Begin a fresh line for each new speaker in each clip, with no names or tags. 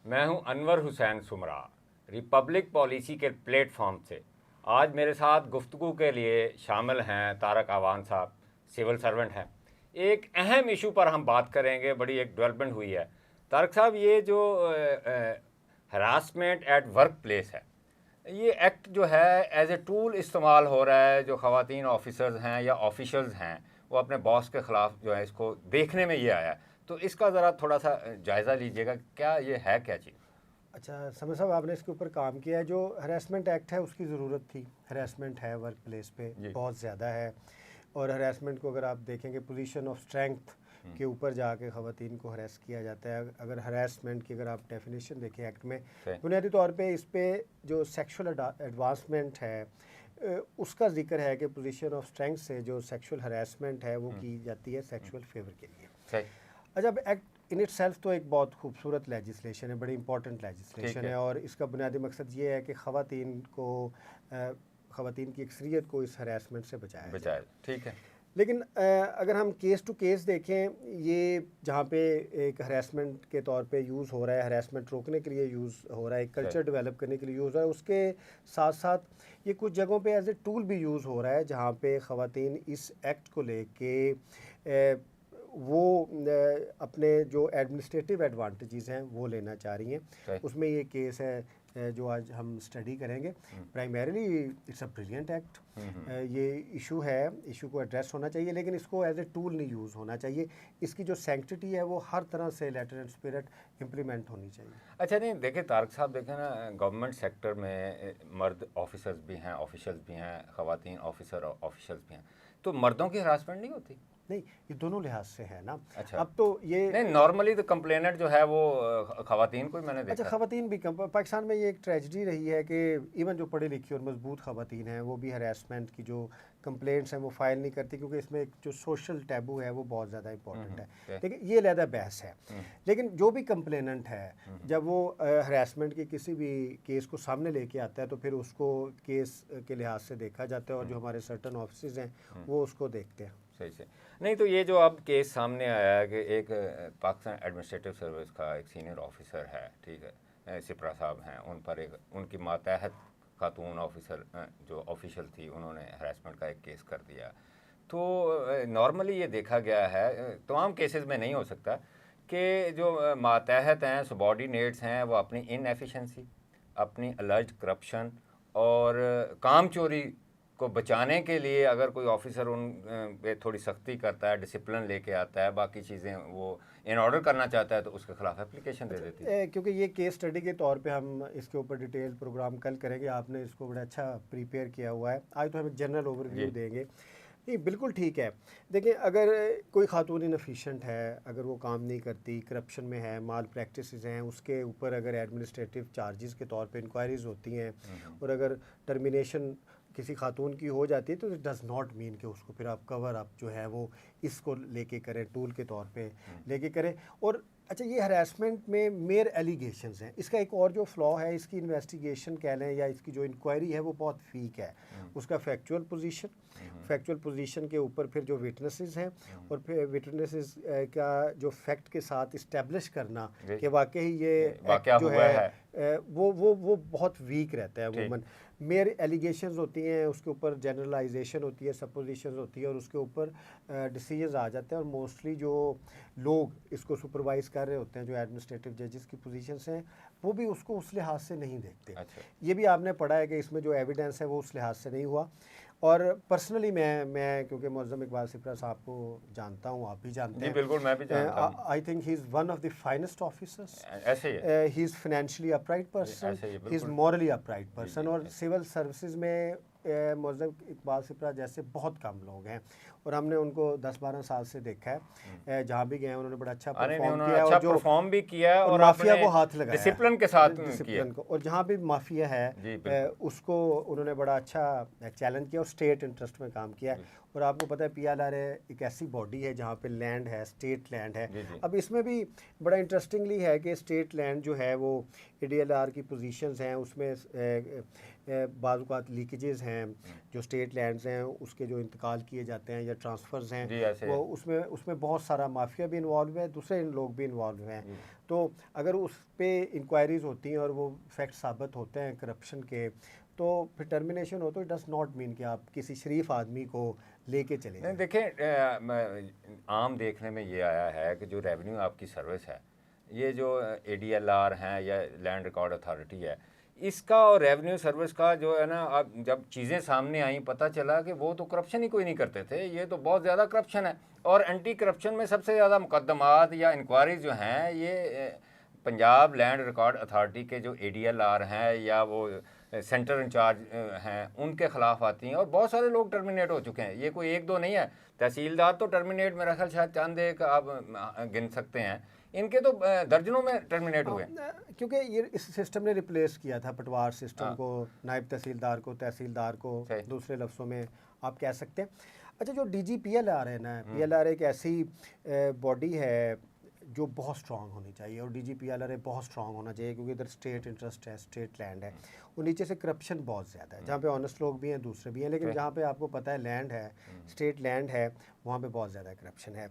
मैं हूं Anwar Hussain सुमरा, Republic policy के प्लेटफॉर्म से। आज मेरे साथ गुफ्तगू के लिए शामिल हैं तारक आवान साहब, सिविल सर्वेंट हैं। एक अहम इशू पर हम बात करेंगे, बड़ी एक डेवलपमेंट हुई है। तारक साहब, ये जो हरासमेंट एट वर्क प्लेस है, ये एक्ट जो है एज ए टूल इस्तेमाल हो रहा है। जो ख़वातीन ऑफिसर्स हैं या ऑफिशल्स हैं, वो अपने बॉस के ख़िलाफ़ जो है इसको देखने में ये आया है। तो इसका ज़रा थोड़ा सा जायज़ा लीजिएगा, क्या ये है क्या चीज़?
अच्छा समझ साहब, आपने इसके ऊपर काम किया है। जो हरासमेंट एक्ट है उसकी ज़रूरत थी। हरासमेंट है वर्क प्लेस पे बहुत ज़्यादा है, और हरासमेंट को अगर आप देखेंगे पोजीशन ऑफ स्ट्रेंथ के ऊपर जाके ख़वातीन को हरास किया जाता है। अगर हरासमेंट की अगर आप डेफिनेशन देखें एक्ट में, बुनियादी तौर पे इस पे जो सेक्सुअल एडवांसमेंट है उसका जिक्र है कि पोजीशन ऑफ स्ट्रेंथ से जो सेक्सुअल हरासमेंट है वो की जाती है सेक्सुअल फेवर के लिए। अच्छा, अब एक्ट इन इटसेल्फ तो एक बहुत खूबसूरत लेजिस्लेशन है, बड़ी इंपॉर्टेंट लेजिस्लेशन है, और इसका बुनियादी मकसद ये है कि ख़वातीन की अक्सरियत को इस हरासमेंट से बचाया।
ठीक है।
लेकिन अगर हम केस टू केस देखें, ये जहाँ पे एक हरासमेंट के तौर पे यूज़ हो रहा है, हरासमेंट रोकने के लिए यूज़ हो रहा है, कल्चर डेवलप करने के लिए यूज़ हो रहा है, उसके साथ साथ ये कुछ जगहों पे एज ए टूल भी यूज़ हो रहा है, जहाँ पे ख़वातीन इस एक्ट को लेके वो अपने जो एडमिनिस्ट्रेटिव एडवांटेजेस हैं वो लेना चाह रही हैं। उसमें ये केस है जो आज हम स्टडी करेंगे। Primarily it's a brilliant act. ये इशू को एड्रेस होना चाहिए, लेकिन इसको एज ए टूल नहीं यूज़ होना चाहिए। इसकी जो सैंक्टिटी है वो हर तरह से लेटर एंड स्पिरिट इम्प्लीमेंट होनी चाहिए।
अच्छा, नहीं देखिए तारक साहब, देखें ना, गवर्नमेंट सेक्टर में मर्द ऑफिसर्स भी हैं, ऑफिशियल्स भी हैं, ख़वातीन ऑफिसर और ऑफिशियल्स भी हैं। तो मर्दों की हरासमेंट नहीं होती?
नहीं, ये दोनों लिहाज से है ना।
अच्छा।
अब तो ये
नहीं, नॉर्मली तो कंप्लेनेंट जो है वो ख़वातीन को ही मैंने देखा।
अच्छा, ख़वातीन भी पाकिस्तान में ये एक ट्रेजिडी रही है कि इवन जो पढ़ी लिखी और मजबूत ख़वातीन हैं वो भी हरासमेंट की जो कंप्लेंट्स हैं वो फाइल नहीं करती, क्योंकि इसमें एक जो सोशल टैबू है वो बहुत ज़्यादा इंपॉर्टेंट है। लेकिन ये अलहदा बहस है। लेकिन जो भी कंप्लेनेंट है, जब वो हरासमेंट के किसी भी केस को सामने लेके आता है तो फिर उसको केस के लिहाज से देखा जाता है, और जो हमारे सर्टन ऑफिस हैं वो उसको देखते हैं।
सही से। नहीं तो ये जो अब केस सामने आया है कि एक पाकिस्तान एडमिनिस्ट्रेटिव सर्विस का एक सीनियर ऑफिसर है, ठीक है, सिपरा साहब हैं, उन पर एक उनकी मातहत खातून ऑफिसर जो ऑफिशियल थी, उन्होंने हरासमेंट का एक केस कर दिया। तो नॉर्मली ये देखा गया है, तमाम केसेस में नहीं हो सकता, कि जो मातहत हैं, सबॉर्डिनेट्स हैं, वो अपनी इनएफिशिएंसी, अपनी अलेज्ड करप्शन और काम चोरी को बचाने के लिए अगर कोई ऑफिसर उन पे थोड़ी सख्ती करता है, डिसिप्लिन लेके आता है, बाकी चीज़ें वो इन ऑर्डर करना चाहता है, तो उसके खिलाफ एप्लीकेशन दे देती है।
क्योंकि ये केस स्टडी के तौर पे हम इसके ऊपर डिटेल प्रोग्राम कल करेंगे। आपने इसको बड़ा अच्छा प्रिपेयर किया हुआ है। आज तो हम एक जनरल ओवरव्यू देंगे। नहीं, बिल्कुल ठीक है। देखिए, अगर कोई खातून इनएफिशिएंट है, अगर वो काम नहीं करती, करप्शन में है, माल प्रैक्टिसेस हैं, उसके ऊपर अगर एडमिनिस्ट्रेटिव चार्जेस के तौर पे इंक्वायरीज होती हैं, और अगर टर्मिनेशन किसी खातून की हो जाती है, तो इट डज़ नॉट मीन कि उसको फिर आप कवर अप जो है वो इसको लेके करें, टूल के तौर पे लेके करें। और अच्छा, ये हरासमेंट में मेयर एलिगेशंस हैं। इसका एक और जो फ्लॉ है, इसकी इन्वेस्टिगेशन कह लें या इसकी जो इंक्वायरी है वो बहुत वीक है। उसका फैक्चुअल पोजीशन के ऊपर फिर जो विटनेसेस हैं, और फिर विटनेसेस का जो फैक्ट के साथ इस्टेब्लिश करना कि वाकई ये जो है वो बहुत वीक रहता है। वूमन मेयर एलिगेशंस होती हैं, उसके ऊपर जनरलाइजेशन होती है, सपोजिशंस होती है, और उसके ऊपर डिसीजंस आ जाते हैं। और मोस्टली जो लोग इसको सुपरवाइज कर रहे होते हैं, जो एडमिनिस्ट्रेटिव जजेस की पोजीशंस हैं, वो भी उसको उस लिहाज से नहीं देखते।
अच्छा।
ये भी आपने पढ़ा है कि इसमें जो एविडेंस है वो उस लिहाज से नहीं हुआ। और पर्सनली मैं क्योंकि मुअज़्ज़म इकबाल सिपरा साहब को जानता हूँ, आप भी जानते हैं।
बिल्कुल, मैं भी जानता हूँ।
I think he is one of the finest officers.
ऐसे ही है।
He is financially upright person, he is morally upright person. और सिविल सर्विसेज में मुअज़्ज़म इकबाल सिपरा जैसे बहुत कम लोग हैं, और हमने उनको 10-12 साल से देखा है। जहाँ भी गए हैं उन्होंने बड़ा अच्छा परफॉर्म किया,
और जो परफॉर्म भी किया, और
माफिया को हाथ लगाया
डिसिप्लिन के साथ
डिसिप्लिन को। और जहाँ भी माफिया है उसको उन्होंने बड़ा अच्छा चैलेंज किया और स्टेट इंटरेस्ट में काम किया है। और आपको पता है PLRA एक ऐसी बॉडी है जहाँ पे लैंड है, स्टेट लैंड है।
जी, जी।
अब इसमें भी बड़ा इंटरेस्टिंगली है कि स्टेट लैंड जो है वो ADLR की पोजीशंस हैं, उसमें बाज़ लीकेजेस हैं, जो स्टेट लैंड्स हैं उसके जो इंतकाल किए जाते हैं या ट्रांसफ़र्स हैं,
जी, ऐसे
वो उसमें बहुत सारा माफिया भी इन्वॉल्व है, दूसरे लोग भी इन्वॉल्व हैं। तो अगर उस पे इंक्वायरीज़ होती हैं और वो फैक्ट साबित होते हैं करप्शन के, तो फिर टर्मिनेशन हो तो इट डज़ नॉट मीन कि आप किसी शरीफ आदमी को लेके चले
नहीं,
जाएं।
देखें, आम देखने में ये आया है कि जो रेवेन्यू आपकी सर्विस है, ये जो ADLR हैं या लैंड रिकॉर्ड अथॉरिटी है, इसका और रेवेन्यू सर्विस का जो है ना, अब जब चीज़ें सामने आई पता चला कि वो तो करप्शन ही कोई नहीं करते थे, ये तो बहुत ज़्यादा करप्शन है। और एंटी करप्शन में सबसे ज़्यादा मुकदमात या इंक्वायरीज जो हैं ये पंजाब लैंड रिकॉर्ड अथॉरिटी के जो ADLR हैं या वो सेंटर इंचार्ज हैं उनके ख़िलाफ़ आती हैं, और बहुत सारे लोग टर्मिनेट हो चुके हैं। ये कोई एक दो नहीं है, तहसीलदार तो टर्मिनेट मेरा ख्याल शायद चंद एक आप गिन सकते हैं, इनके तो दर्जनों में टर्मिनेट हुए।
क्योंकि ये इस सिस्टम ने रिप्लेस किया था पटवार सिस्टम
हाँ।
को, नायब तहसीलदार को, तहसीलदार को,
सही।
दूसरे लफ्ज़ों में आप कह सकते हैं। अच्छा, जो DG PLR है ना, PLR एक ऐसी बॉडी है जो बहुत स्ट्रांग होनी चाहिए, और DG PLR बहुत स्ट्रांग होना चाहिए क्योंकि इधर स्टेट इंटरेस्ट है, स्टेट लैंड है। और नीचे से करप्शन बहुत ज़्यादा है, जहाँ पे ऑनेस्ट लोग भी हैं, दूसरे भी हैं, लेकिन जहाँ पे आपको पता है लैंड है, स्टेट लैंड है, वहाँ पे बहुत ज़्यादा करप्शन है।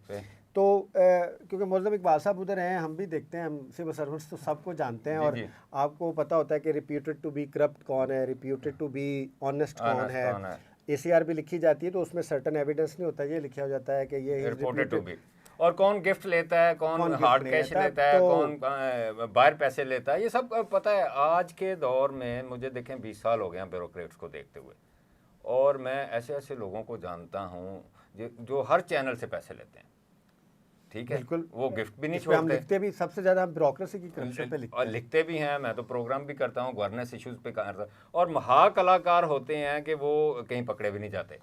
तो क्योंकि मौज़म इकबाल साहब उधर हैं, हम भी देखते हैं, हम सिविल सर्विस तो सबको जानते हैं, और आपको पता होता है कि रिप्यूटेड टू बी करप्ट कौन है, रिप्यूटेड टू बी ऑनेस्ट कौन है। ACR भी लिखी जाती है तो उसमें सर्टन एविडेंस नहीं होता, ये लिखा हो जाता है कि ये
रिपोर्टेड टू बी, और कौन गिफ्ट लेता है, कौन हार्ड कैश लेता है, कौन बाहर पैसे लेता है, ये सब पता है। आज के दौर में मुझे देखें 20 साल हो गए हैं ब्यूरोक्रेट्स को देखते हुए, और मैं ऐसे ऐसे लोगों को जानता हूँ जो हर चैनल से पैसे लेते हैं, ठीक है,
बिल्कुल।
वो गिफ्ट भी नहीं
इस पे हम
छोड़ते,
लिखते भी सबसे ज़्यादा हम ब्यूरोक्रेसी की करप्शन पे लिखते
और लिखते भी हैं। मैं तो प्रोग्राम भी करता हूँ गवर्नेंस इश्यूज पे करता हूँ, और महा कलाकार होते हैं कि वो कहीं पकड़े भी नहीं जाते।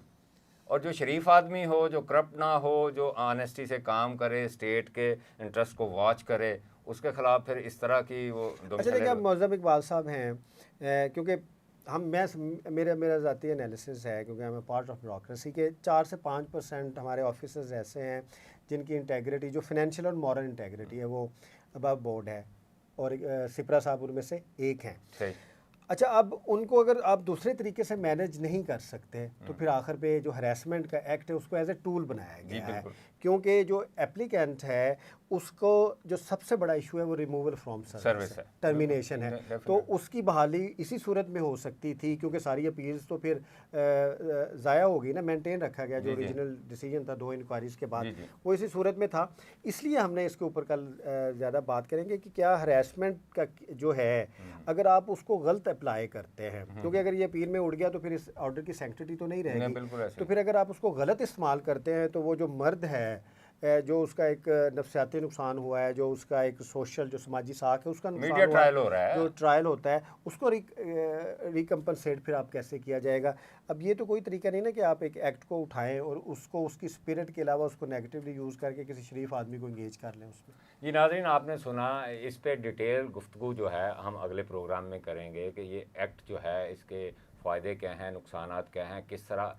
और जो शरीफ आदमी हो, जो करप्ट ना हो, जो ऑनेस्टी से काम करे, स्टेट के इंटरेस्ट को वॉच करे, उसके खिलाफ फिर इस तरह की वो
अच्छा, देखिए अब मौज़म इकबाल साहब हैं, क्योंकि मेरा ज़ाती एनालिसिस है, क्योंकि हमें पार्ट ऑफ ब्यूरोक्रेसी के 4 से 5% हमारे ऑफिसर्स ऐसे हैं जिनकी इंटेग्रिटी, जो फिनेंशियल और मॉरल इंटेग्रिटी है, वो अबव बोर्ड है, और सिपरा साहब उनमें से एक हैं।
सही।
अच्छा, अब उनको अगर आप दूसरे तरीके से मैनेज नहीं कर सकते तो फिर आखिर पे जो हरासमेंट का एक्ट है उसको एज ए टूल बनाया गया है, क्योंकि जो एप्लीकेंट है उसको जो सबसे बड़ा इशू है वो रिमूवल फ्रॉम सर्विस है, टर्मिनेशन है। तो उसकी बहाली इसी सूरत में हो सकती थी, क्योंकि सारी अपील्स तो फिर ज़ाया हो गई ना, मेंटेन रखा गया जो ओरिजिनल डिसीजन था 2 इंक्वायरीज़ के बाद, वो इसी सूरत में था। इसलिए हमने इसके ऊपर कल ज़्यादा बात करेंगे कि क्या हरासमेंट का जो है, अगर आप उसको गलत अप्लाई करते हैं, क्योंकि अगर ये अपील में उड़ गया तो फिर इस ऑर्डर की सैंक्टिटी तो नहीं रहेगी। तो फिर अगर आप उसको गलत इस्तेमाल करते हैं तो वो जो मर्द है, जो उसका एक नफ्सियाती नुकसान हुआ है, जो उसका एक सोशल जो समाजी साख है उसका नुकसान हुआ
ट्रायल हो रहा है,
जो ट्रायल होता है उसको रिकम्पनसेट फिर आप कैसे किया जाएगा। अब ये तो कोई तरीका नहीं ना कि आप एक एक्ट को उठाएं और उसको उसकी स्पिरिट के अलावा उसको नेगेटिवली यूज़ करके किसी शरीफ आदमी को इंगेज कर लें उसमें।
जी नाज़रीन, आपने सुना, इस पे डिटेल गुफ्तगू जो है हम अगले प्रोग्राम में करेंगे कि ये एक्ट जो है इसके फ़ायदे क्या हैं, नुकसानात क्या हैं, किस तरह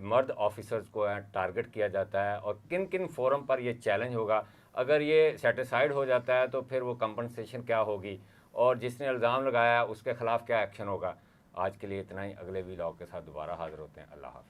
मर्द ऑफिसर्स को टारगेट किया जाता है, और किन किन फोरम पर ये चैलेंज होगा। अगर ये सेटिस्फाइड हो जाता है तो फिर वो कंपनसेशन क्या होगी, और जिसने इल्ज़ाम लगाया उसके ख़िलाफ़ क्या एक्शन होगा। आज के लिए इतना ही, अगले व्लॉग के साथ दोबारा हाज़िर होते हैं। अल्लाह हाफ़िज़।